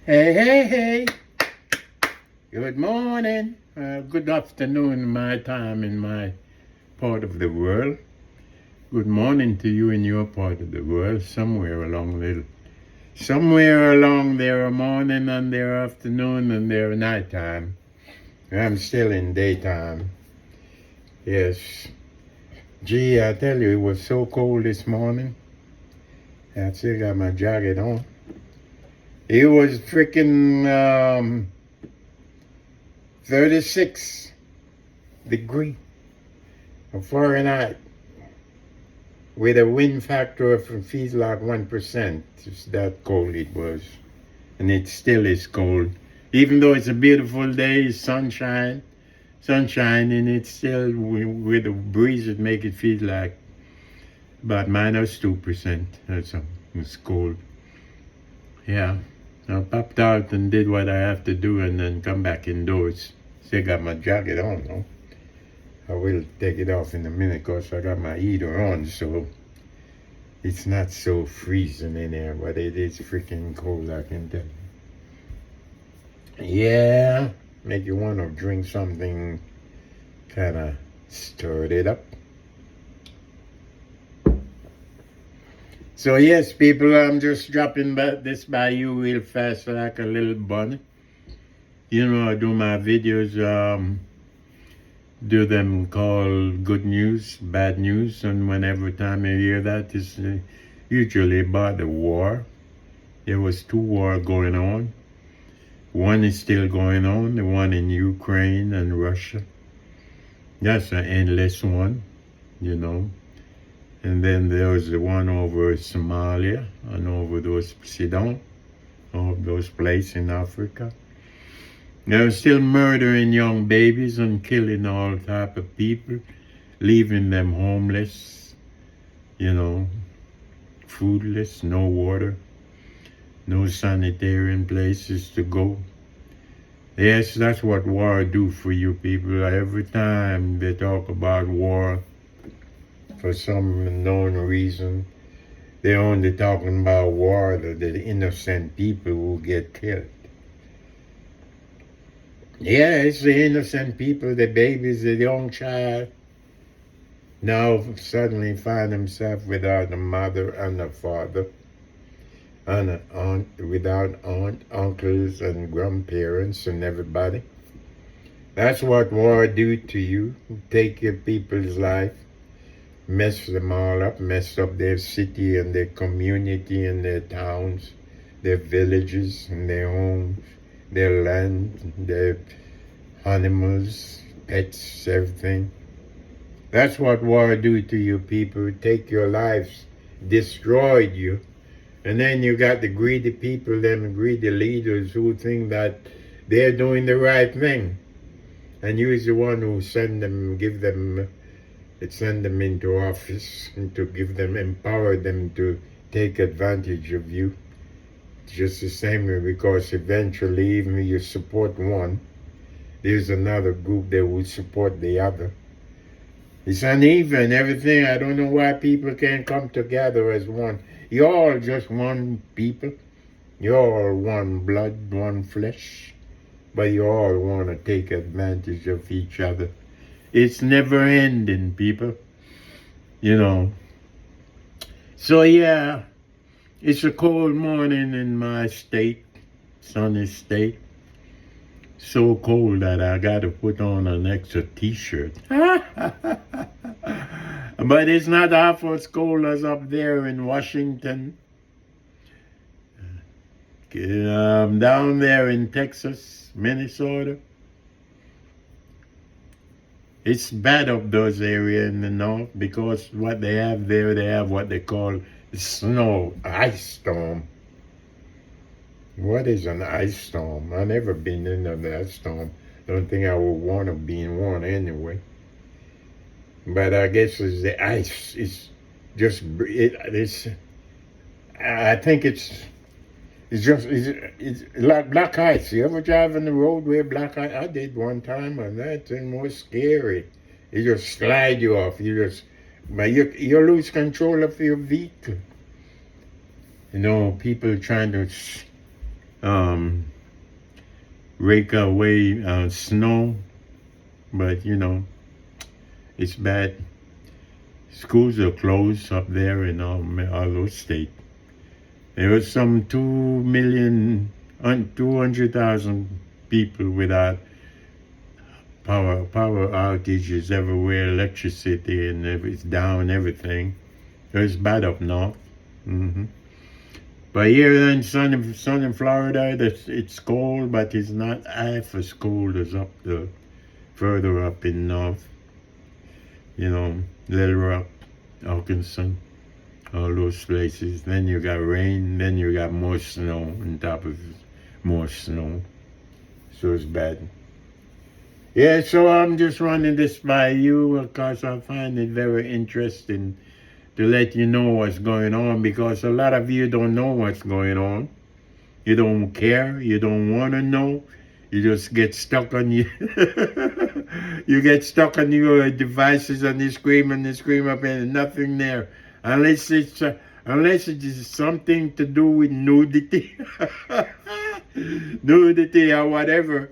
Hey, hey, hey. Good morning. Good afternoon, my time in my part of the world. Good morning to you in your part of the world. Somewhere along there, morning and there afternoon and there nighttime. I'm still in daytime. Yes. Gee, I tell you, it was so cold this morning. I still got my jacket on. It was freaking 36 degree of Fahrenheit with a wind factor of feels like 1%. It's that cold it was. And it still is cold. Even though it's a beautiful day, sunshine, and it's still with a breeze it make it feel like about -2% or something. It's cold. Yeah. I popped out and did what I have to do and then come back indoors. Still got my jacket on, no? I will take it off in a minute because I got my heater on, so it's not so freezing in there, but it is freaking cold, I can tell you. Yeah, make you want to drink something kind of stirred it up. So yes, people, I'm just dropping this by you real fast like a little bunny. You know, I do my videos, do them called good news, bad news, and whenever time I hear that is usually about the war. There was 2 wars going on. One is still going on, the one in Ukraine and Russia. That's an endless one, you know. And then there's the one over Somalia and over those Sudan, all those places in Africa. They're still murdering young babies and killing all type of people, leaving them homeless, you know, foodless, no water, no sanitarian places to go. Yes, that's what war do for you people. Every time they talk about war, for some unknown reason, they're only talking about war, the innocent people who get killed. Yeah, it's the innocent people, the babies, the young child, now suddenly find themselves without a mother and a father, and an aunt, without uncles and grandparents and everybody. That's what war do to you. Take your people's life, mess them all up, mess up their city and their community and their towns, their villages and their homes, their land, their animals, pets, everything. That's what war do to you people. Take your lives, destroyed you. And then you got the greedy people, them greedy leaders who think that they're doing the right thing. And you is the one who send them into office and to give them, empower them to take advantage of you. Just the same way, because eventually even you support one, there's another group that will support the other. It's uneven, everything. I don't know why people can't come together as one. You're all just one people. You're all one blood, one flesh. But you all want to take advantage of each other. It's never ending, people. You know. So yeah, it's a cold morning in my state, sunny state. So cold that I got to put on an extra t-shirt. But it's not half as cold as up there in Washington. Down there in Texas, Minnesota. It's bad up those areas in the north because what they have there, they have what they call snow, ice storm. What is an ice storm? I've never been in that storm. Don't think I would want to be in one anyway. But I guess it's the ice. It's just I think it's like black ice. You ever drive on the road where black ice? I did one time, and that thing was scary. It just slide you off. But you lose control of your vehicle. You know, people trying to um, rake away snow, but it's bad. Schools are closed up there in all those states. There was some 200,000 people without power outages everywhere, electricity and it's down everything. It's bad up north. hmm But here in sunny Florida, it's cold, but it's not half as cold as further up in north. Little Rock, Arkansas, all those places. Then you got rain, then you got more snow on top of more snow. So it's bad. Yeah, so I'm just running this by you because I find it very interesting to let you know what's going on, because a lot of you don't know what's going on. You don't care. You don't want to know. You just get stuck on you. You get stuck on your devices and you scream up and nothing there, unless it is something to do with nudity, nudity or whatever.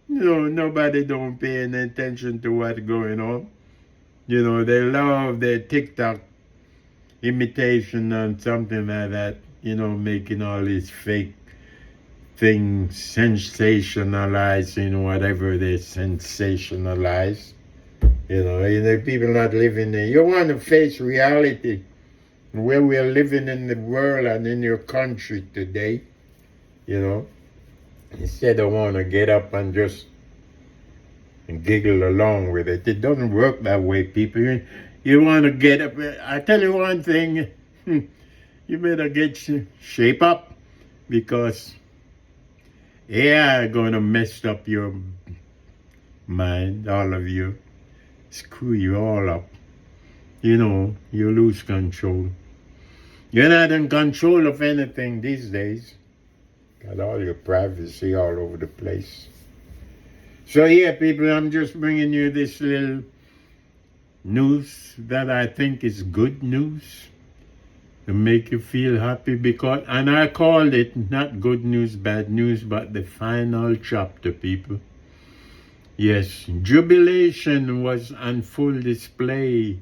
Nobody don't pay any attention to what's going on. They love their TikTok imitation and something like that. Making all these fake things sensationalizing whatever they sensationalize. People not living there. You want to face reality where we are living in the world and in your country today. Instead of want to get up and just giggle along with it. It doesn't work that way, people. You want to get up. I tell you one thing, you better get shape up, because AI going to mess up your mind, all of you. Screw you all up. You lose control. You're not in control of anything these days. Got all your privacy all over the place. So yeah, people, I'm just bringing you this little news that I think is good news to make you feel happy, and I called it not good news, bad news, but the final chapter, people. Yes, jubilation was on full display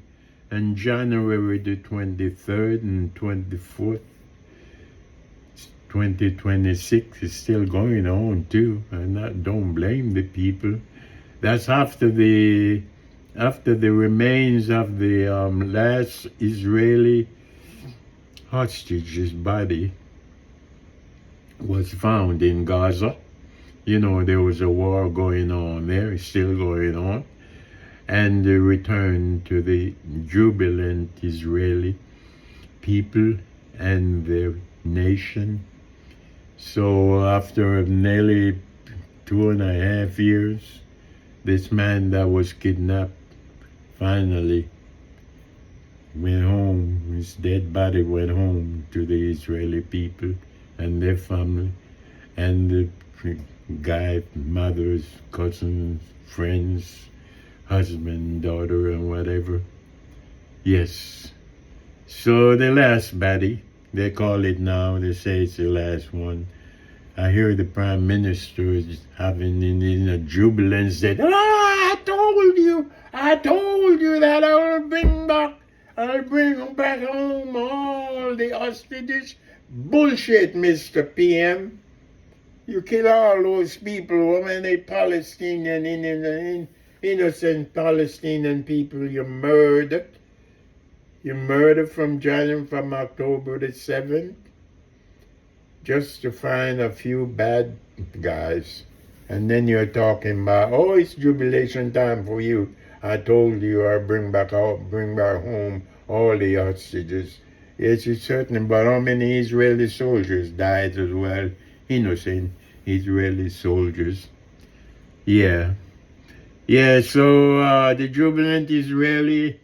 on January the 23rd and 24th. 2026 is still going on too, and don't blame the people. That's after the remains of the last Israeli hostage's body was found in Gaza. There was a war going on there, it's still going on, and the return to the jubilant Israeli people and their nation. So after nearly 2.5 years, this man that was kidnapped finally went home. His dead body went home to the Israeli people and their family, and the guy, mothers, cousins, friends, husband, daughter, and whatever. Yes. So the last baddie, they call it now, they say it's the last one. I hear the Prime Minister is having in a jubilant said, I told you that I'll bring back home all the hostages. Bullshit, Mr. PM. You kill all those people, women, the Palestinian, innocent Palestinian people you murdered. You murdered from October the 7th, just to find a few bad guys. And then you're talking about, it's jubilation time for you. I told you I'll bring back home all the hostages. Yes, it's certain, but how many Israeli soldiers died as well? Innocent Israeli soldiers. Yeah. Yeah, so the jubilant Israeli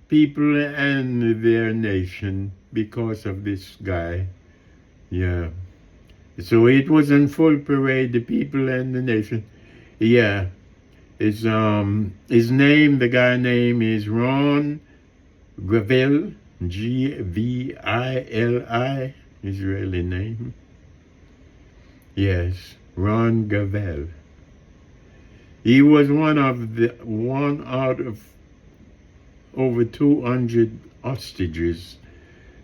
people and their nation, because of this guy. Yeah. So it was in full parade, the people and the nation. Yeah. His name, the guy name is Ran Gvili, Gvili, Israeli name. Yes, Ran Gvili. He was one out of over 200 hostages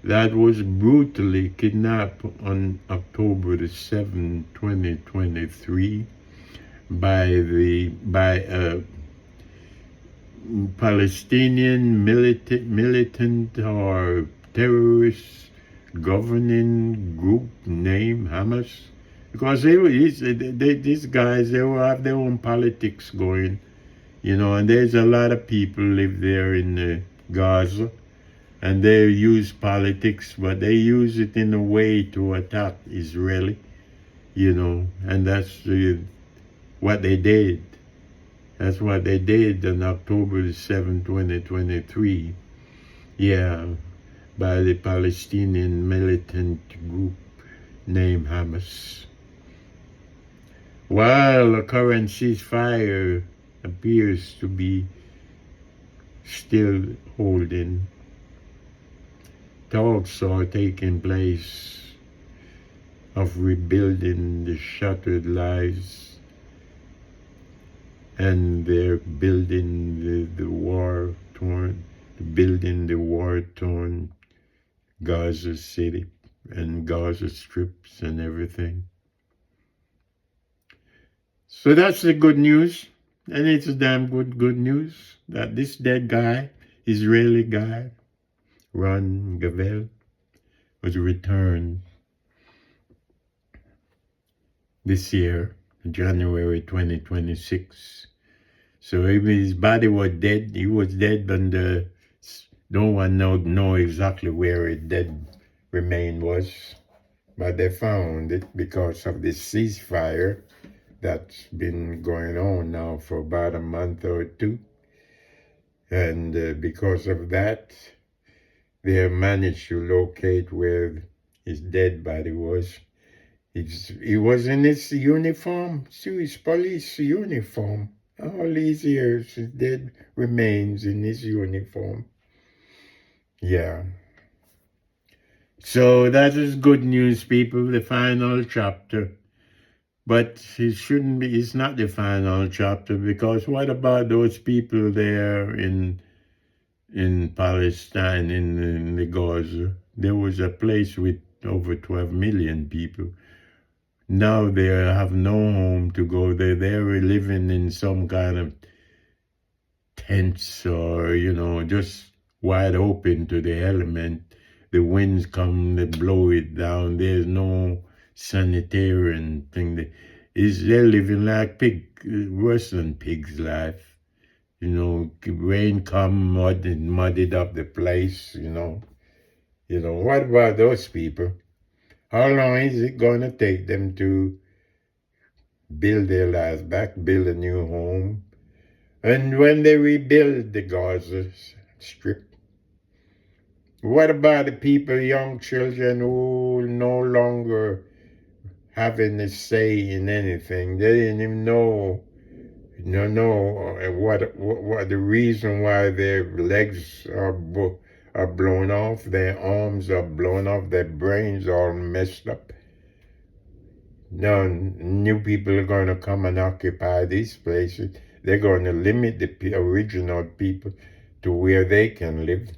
that was brutally kidnapped on October the 7th, 2023 by a Palestinian militant or terrorist governing group named Hamas. Because these guys, they will have their own politics going, and there's a lot of people live there in Gaza, and they use politics, but they use it in a way to attack Israeli, and that's what they did. That's what they did on October the 7th, 2023. Yeah, by the Palestinian militant group named Hamas. While the current ceasefire appears to be still holding, talks are taking place of rebuilding the shattered lives, and they're building the war-torn Gaza City and Gaza Strips and everything. So that's the good news, and it's a damn good news that this dead guy, Israeli guy, Ran Gvili, was returned this year, January 2026. So his body was dead. He was dead, and no one know exactly where his dead remain was. But they found it because of the ceasefire that's been going on now for about a month or two. And because of that, they have managed to locate where his dead body was. He was in his uniform, his police uniform. All these years, his dead remains in his uniform. Yeah. So that is good news, people, the final chapter. But it's not the final chapter, because what about those people there in Palestine, in the Gaza? There was a place with over 12 million people. Now they have no home to go. They're living in some kind of tents, or, just wide open to the element. The winds come, they blow it down. There's no sanitarian thing. They're living like worse than pig's life. Rain come, muddied up the place, What about those people? How long is it going to take them to build their lives back, build a new home? And when they rebuild the Gaza Strip, what about the people, young children, who no longer having a say in anything? They didn't even know what the reason why their legs are blown off, their arms are blown off, their brains are messed up. Now, new people are going to come and occupy these places. They're going to limit the original people to where they can live.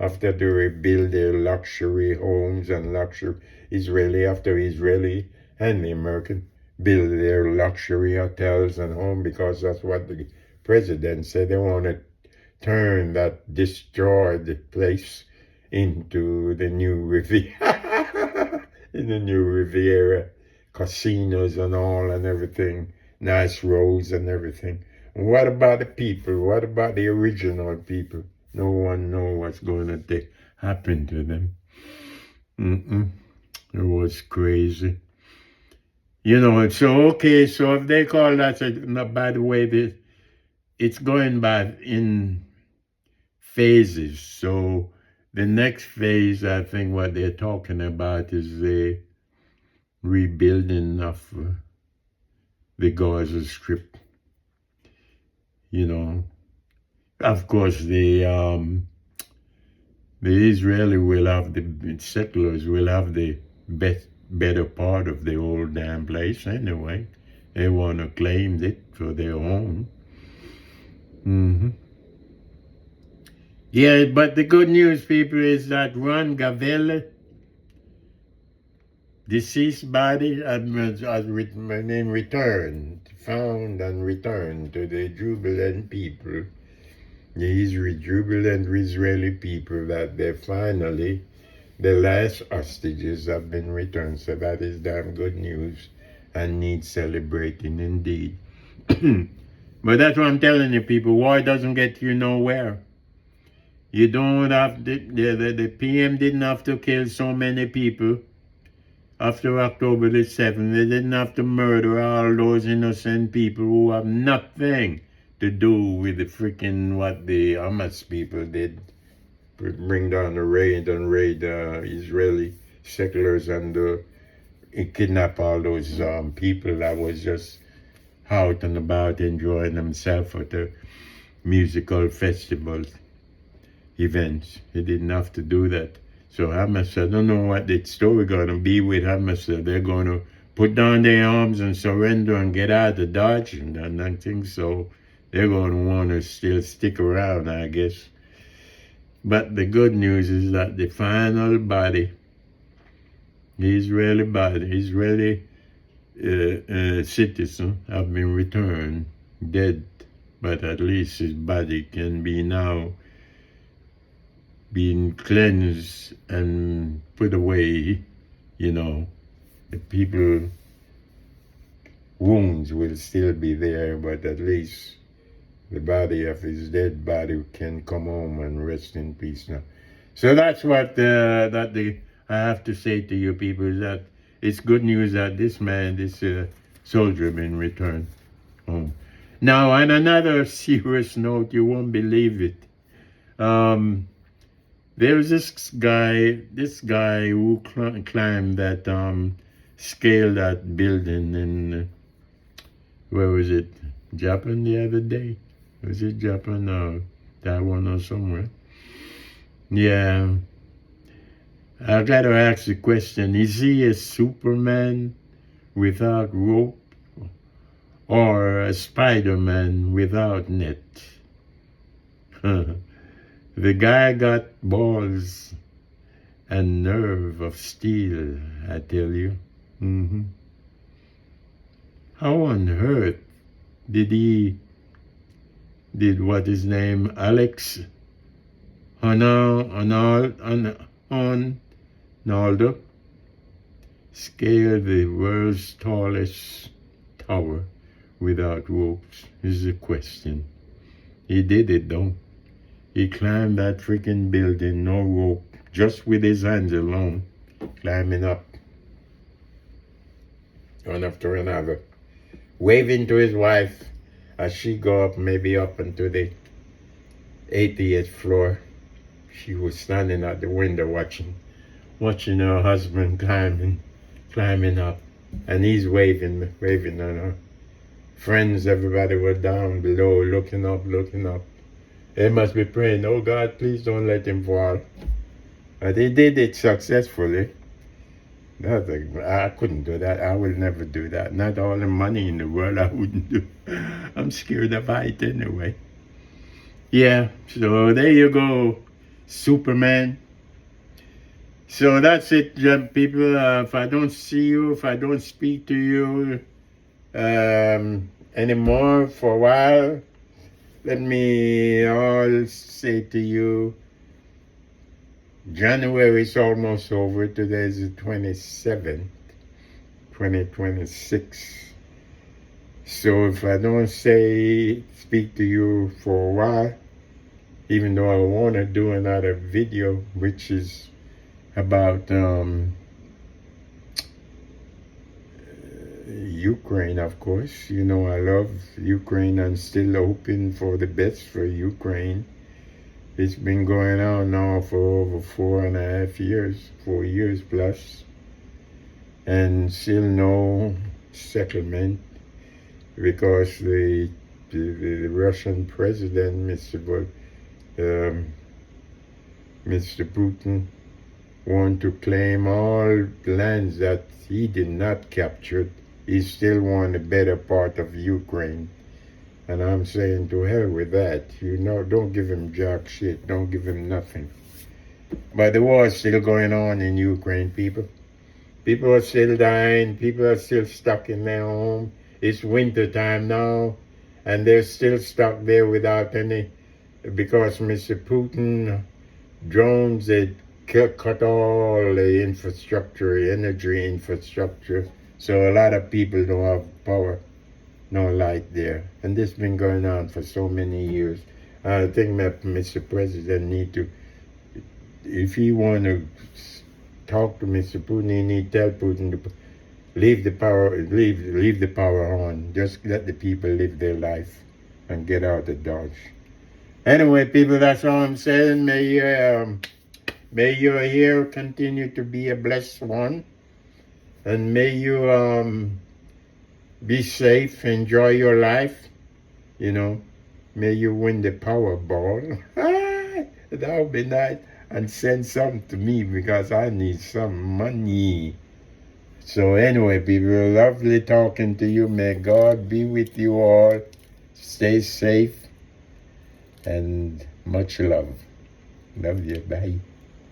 After they rebuild their luxury homes and after Israeli and the American build their luxury hotels and homes, because that's what the president said. They want to turn that destroyed place into the new Riviera, in the new Riviera, casinos and all and everything, nice roads and everything. And what about the people? What about the original people? No one knows what's going to happen to them. It was crazy. So if they call that, by the way, it's going by in phases. So the next phase, I think what they're talking about is the rebuilding of the Gaza Strip. Of course, the Israeli will have the settlers will have the better part of the whole damn place anyway. They want to claim it for their own. Yeah, but the good news, people, is that Ran Gvili, deceased body, has been returned, found and returned to the jubilant people, the jubilant Israeli people, that they finally, the last hostages have been returned. So that is damn good news and needs celebrating indeed. But that's what I'm telling you, people. War doesn't get you nowhere. You don't have the PM didn't have to kill so many people after October the 7th. They didn't have to murder all those innocent people who have nothing to do with the freaking what the Hamas people did. Bring down the raid and raid Israeli settlers and kidnap all those people that was just out and about enjoying themselves at the musical festivals, events. He didn't have to do that. So Hamas, I don't know what the story going to be with Hamas. They're going to put down their arms and surrender and get out of Dodge, and I think so. They're going to want to still stick around, I guess. But the good news is that the final body, the Israeli citizen, have been returned dead, but at least his body can be now being cleansed and put away. The people wounds will still be there, but at least the body of his dead body can come home and rest in peace now. So that's what I have to say to you people, is that it's good news that this soldier been returned home. Now, on another serious note, you won't believe it. There was this guy who climbed that, scaled that building in, where was it? Japan the other day? Was it Japan or Taiwan or somewhere? Yeah. I gotta ask the question, is he a Superman without rope or a Spider-Man without net? The guy got balls and nerve of steel, I tell you. How on earth did what his name, Alex Honaldo, scale the world's tallest tower without ropes? Is the question. He did it though. He climbed that freaking building, no rope, just with his hands alone, climbing up, one after another, waving to his wife as she go up, maybe up into the 80th floor. She was standing at the window watching her husband climbing up, and he's waving at her. Friends, everybody were down below, looking up. They must be praying, oh God, please don't let him fall. But he did it successfully. I couldn't do that. I will never do that. Not all the money in the world I wouldn't do. I'm scared of height anyway. Yeah, so there you go, Superman. So that's it, people. If I don't see you, if I don't speak to you anymore for a while, let me all say to you, January is almost over. Today is the 27th, 2026. So if I don't speak to you for a while, even though I want to do another video, which is about Ukraine, of course. I love Ukraine and still hoping for the best for Ukraine. It's been going on now for over 4.5 years, 4 years plus, and still no settlement, because the Russian president, Mr. Putin, want to claim all lands that he did not capture. He still want a better part of Ukraine. And I'm saying to hell with that. Don't give him jack shit. Don't give him nothing. But the war is still going on in Ukraine, people. People are still dying. People are still stuck in their home. It's winter time now, and they're still stuck there without any, because Mr. Putin drones, they cut all the infrastructure, energy infrastructure. So a lot of people don't have power, no light there. And this has been going on for so many years. I think that Mr. President need to, if he want to talk to Mr. Putin, he need to tell Putin to leave the power on. Just let the people live their life and get out of Dodge. Anyway, people, that's all I'm saying. May your year continue to be a blessed one, and may you be safe, enjoy your life. May you win the Powerball. That would be nice. And send some to me because I need some money. So anyway, people, lovely talking to you. May God be with you all. Stay safe and much love. Love you. Bye.